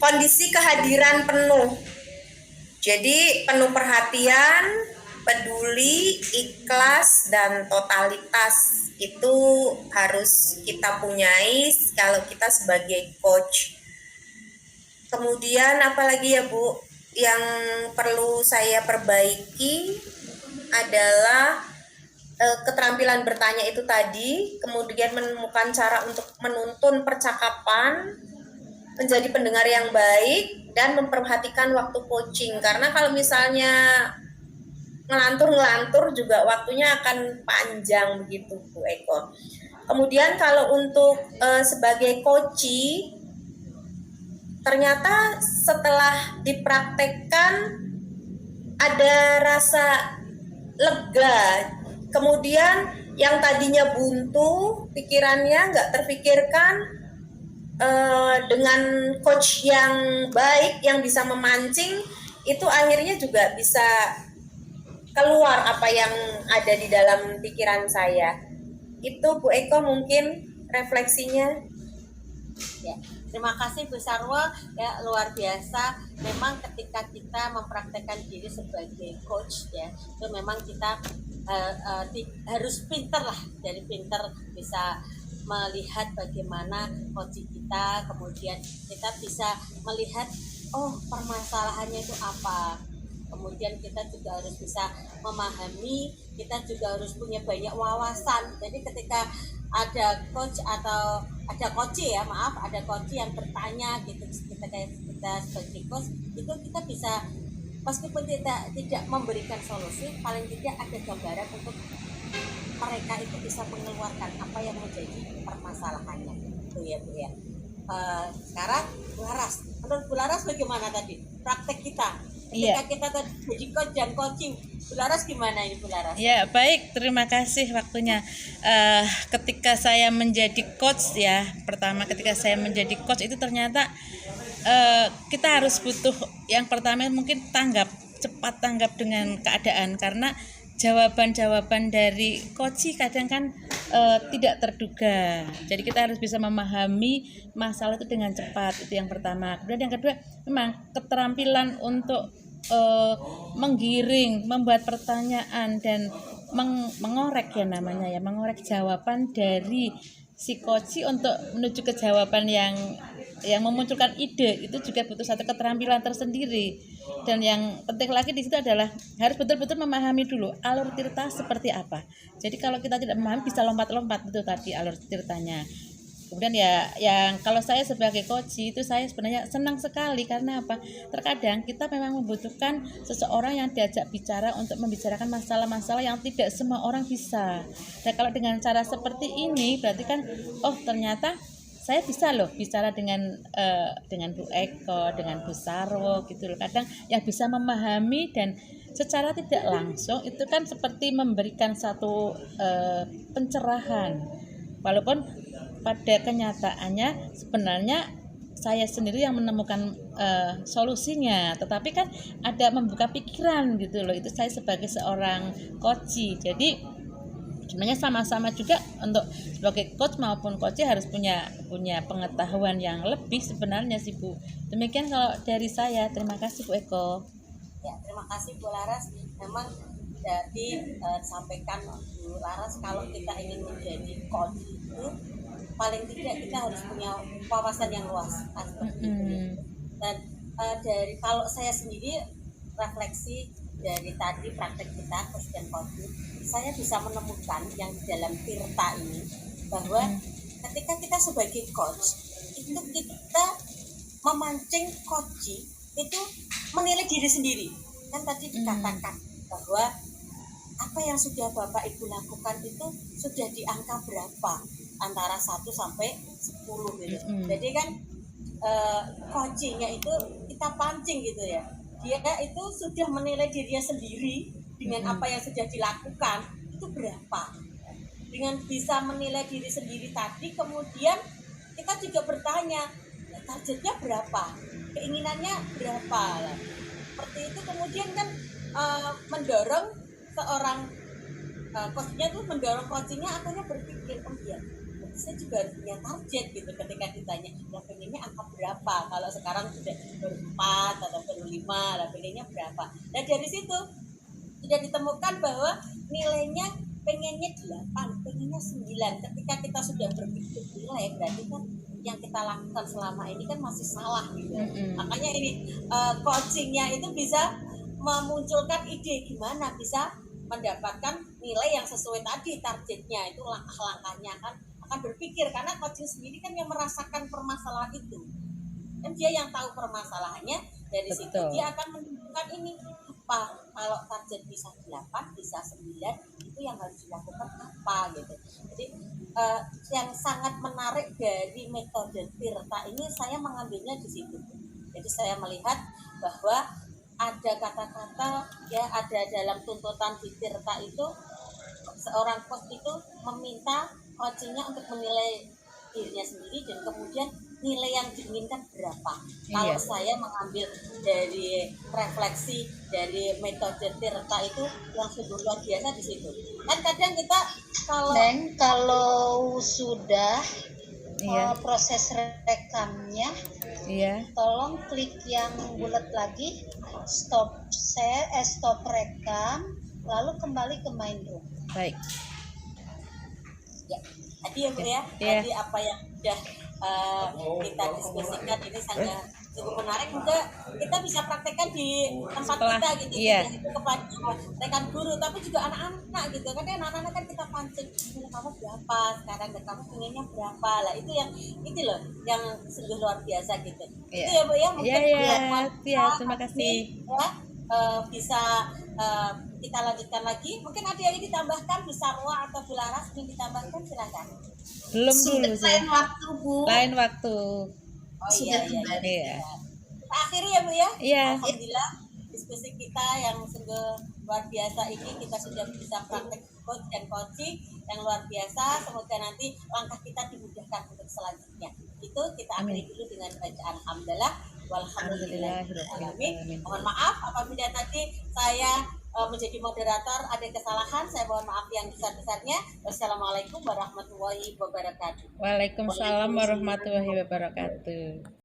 kondisi kehadiran penuh. Jadi penuh perhatian, peduli, ikhlas, dan totalitas itu harus kita punyai kalau kita sebagai coach. Kemudian apalagi ya Bu, yang perlu saya perbaiki adalah keterampilan bertanya itu tadi, kemudian menemukan cara untuk menuntun percakapan, menjadi pendengar yang baik, dan memperhatikan waktu coaching. Karena kalau misalnya ngelantur juga waktunya akan panjang begitu Bu Eko. Kemudian kalau untuk sebagai coaching, ternyata setelah dipraktekkan ada rasa lega. Kemudian yang tadinya buntu pikirannya nggak terpikirkan, dengan coach yang baik yang bisa memancing, itu akhirnya juga bisa keluar apa yang ada di dalam pikiran saya. Itu Bu Eko mungkin refleksinya. Ya, terima kasih Bu Sarwa, ya luar biasa. Memang ketika kita mempraktekkan diri sebagai coach ya, itu memang kita harus pinter lah, jadi pinter bisa melihat bagaimana coaching kita, kemudian kita bisa melihat oh permasalahannya itu apa. Kemudian kita juga harus bisa memahami, kita juga harus punya banyak wawasan. Jadi ketika ada coach atau ada coach ya, maaf, ada coach yang bertanya gitu, kita sebagai coach itu kita bisa, meskipun tidak memberikan solusi, paling tidak ada gambaran untuk mereka itu bisa mengeluarkan apa yang menjadi permasalahannya itu ya Bu ya. Sekarang Bu Laras, menurut Bu Laras bagaimana tadi praktek kita ketika kita tadi jadi coach dan coaching? Bu Laras gimana ini Bu Laras? Ya baik, terima kasih waktunya. Ketika saya menjadi coach ya, pertama ketika saya menjadi coach itu ternyata kita harus butuh yang pertama mungkin cepat tanggap dengan keadaan, karena jawaban-jawaban dari coach kadang kan tidak terduga. Jadi kita harus bisa memahami masalah itu dengan cepat, itu yang pertama. Kemudian yang kedua, memang keterampilan untuk menggiring, membuat pertanyaan dan mengorek ya namanya ya, mengorek jawaban dari si coach untuk menuju ke jawaban yang memunculkan ide, itu juga butuh satu keterampilan tersendiri. Dan yang penting lagi di situ adalah harus betul-betul memahami dulu alur cerita seperti apa. Jadi kalau kita tidak memahami bisa lompat-lompat itu tadi alur ceritanya. Kemudian ya yang kalau saya sebagai coach itu saya sebenarnya senang sekali, karena apa? Terkadang kita memang membutuhkan seseorang yang diajak bicara untuk membicarakan masalah-masalah yang tidak semua orang bisa. Dan kalau dengan cara seperti ini berarti kan oh ternyata saya bisa loh bicara dengan Bu Eko, dengan Bu Sarwo gitu loh. Kadang yang bisa memahami dan secara tidak langsung itu kan seperti memberikan satu pencerahan. Walaupun pada kenyataannya sebenarnya saya sendiri yang menemukan solusinya, tetapi kan ada membuka pikiran gitu loh. Itu saya sebagai seorang coach. Jadi sebenarnya sama-sama juga untuk sebagai coach maupun coach harus punya pengetahuan yang lebih sebenarnya sih Bu. Demikian kalau dari saya. Terima kasih Bu Eko. Ya, terima kasih Bu Laras. Memang jadi sampaikan Bu Laras, kalau kita ingin menjadi coach itu paling tidak kita harus punya wawasan yang luas seperti itu. Dan dari kalau saya sendiri refleksi dari tadi praktek kita coach dan coaching, saya bisa menemukan yang di dalam Tirta ini bahwa ketika kita sebagai coach itu kita memancing coaching itu menilai diri sendiri. Kan tadi dikatakan bahwa apa yang sudah Bapak Ibu lakukan itu sudah di angka berapa, antara 1 sampai 10 gitu. Jadi kan coachingnya itu kita pancing gitu ya, dia itu sudah menilai dirinya sendiri dengan apa yang sudah dilakukan itu berapa. Dengan bisa menilai diri sendiri tadi, kemudian kita juga bertanya targetnya berapa, keinginannya berapa lah. Seperti itu kemudian kan mendorong seorang coachnya tuh mendorong coachingnya akhirnya berpikir oh iya saya juga harus punya target gitu ketika ditanya ya pengennya angka berapa, kalau sekarang sudah baru 4 atau baru 5, lah pengennya berapa. Nah dari situ sudah ditemukan bahwa nilainya pengennya 8, pengennya 9. Ketika kita sudah berpikir nilai, berarti kan yang kita lakukan selama ini kan masih salah gitu. Makanya ini coachingnya itu bisa memunculkan ide gimana bisa mendapatkan nilai yang sesuai tadi targetnya. Itu langkah-langkahnya akan berpikir, karena coaching sendiri kan yang merasakan permasalahan itu, kan dia yang tahu permasalahannya. Dari situ Betul. dia akan menentukan ini apa, kalau target bisa 8 bisa 9, itu yang harus dilakukan apa gitu. Jadi yang sangat menarik dari metode Tirta ini, saya mengambilnya di situ. Jadi saya melihat bahwa ada kata-kata ya, ada dalam tuntutan di Tirta itu, seorang coach itu meminta coachingnya untuk menilai dirinya sendiri dan kemudian nilai yang diinginkan berapa. Kalau saya mengambil dari refleksi dari metode Tirta itu yang sungguh luar biasa di situ. Kan kadang kita kalau sudah Iya. proses rekamnya, Iya. tolong klik yang bulat lagi, stop share, stop rekam, lalu kembali ke main room. Baik. ya, tadi ya Bu ya, Iya. tadi apa yang sudah kita diskusikan ini sangat cukup menarik juga. Kita bisa praktekkan di tempat Setelah, kita gitu, iya. tidak itu kepada rekan guru, tapi juga anak-anak gitu kan. Anak-anak kan kita pancing, nilai kamu berapa sekarang dan kamu pengennya berapa, lah itu yang itu loh yang sungguh luar biasa gitu. Iya. Itu ya Bu ya, mungkin Iya, iya. teman-teman Iya, kita terima kasih. ya, bisa kita lanjutkan lagi. Mungkin ada yang ingin ditambahkan, Bu Sarwa atau Bu Laras ingin ditambahkan, silakan. Belum dulu Sudah sih. lain waktu Bu. Lain waktu. Oh Sudah iya. kembali. Iya. Kita akhiri ya Bu ya. Iya. Alhamdulillah diskusi kita yang sungguh luar biasa ini, kita sudah bisa praktek coach dan coaching yang luar biasa. Semoga nanti langkah kita dimudahkan untuk selanjutnya. Itu kita akhiri dulu dengan bacaan hamdalah walhamdulillahirobbilalamin. Mohon maaf apabila tadi saya menjadi moderator ada kesalahan, saya mohon maaf yang besar-besarnya. Wassalamualaikum warahmatullahi wabarakatuh. Waalaikumsalam warahmatullahi wabarakatuh.